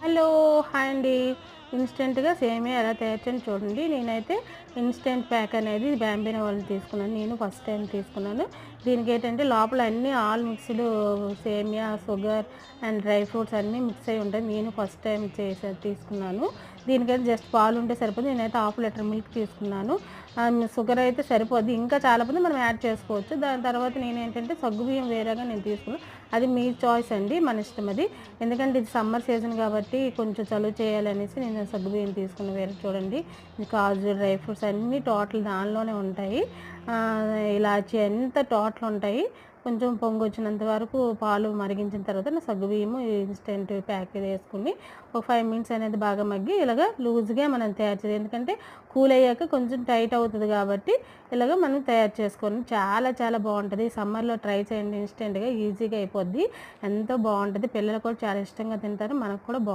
Hello! Hi అండి. ఇన్‌స్టంట్‌గా సేమియా ఎలా తయారు చేయాలో చూడండి. నేనైతే ఇన్‌స్టంట్ ప్యాక్ అనేది బాంబినో వాళ్ళది తీసుకున్నాను. నేను ఫస్ట్ టైం తీసుకున్నాను. దీనికేంటంటే లోపల అన్నీ ఆల్ మిక్స్‌డ్ సేమియా, షుగర్ అండ్ డ్రై ఫ్రూట్స్ అన్నీ మిక్స్ అయ్యి ఉంటాయి. నేను ఫస్ట్ టైం తీసుకున్నాను. దీనికైతే జస్ట్ పాలు ఉంటే సరిపోదు. నేనైతే హాఫ్ లీటర్ మిల్క్ తీసుకున్నాను. షుగర్ అయితే సరిపోద్ది. ఇంకా చాలా మంది మనం యాడ్ చేసుకోవచ్చు. దాని తర్వాత నేనేంటంటే సగ్గుబియ్యం వేరేగా నేను తీసుకున్నాను. అది మీ చాయిస్ అండి. మన ఇష్టం అది. ఎందుకంటే ఇది సమ్మర్ సీజన్ కాబట్టి కొంచెం చలువ చేయాలనేసి నేను సగ్గుబియ్యం తీసుకున్న వేరే చూడండి. ఈ కాజు, డ్రై ఫ్రూట్స్ అన్నీ టోటల్ దానిలోనే ఉంటాయి. ఇలాచి అంతా టోటల్ ఉంటాయి. కొంచెం పొంగొచ్చినంత వరకు పాలు మరిగించిన తర్వాత నా సగ్గుబియ్యము ఇన్‌స్టంట్ ప్యాకెట్ వేసుకుని ఒక 5 మినిట్స్ అనేది బాగా మగ్గి ఇలాగ లూజ్‌గా మనం తయారు చేయాలి. ఎందుకంటే కూల్ అయ్యాక కొంచెం టైట్ అవుతది కాబట్టి ఇలాగ మనం తయారు చేసుకోవాలి. చాలా చాలా బావుంటది. సమ్మర్‌లో ట్రై చేయండి. ఇన్‌స్టంట్‌గా ఈజీగా అయిపోద్ది. ఎంతో బావుంటది. పిల్లలు కూడా చాలా ఇష్టంగా తింటారు. మనకు కూడా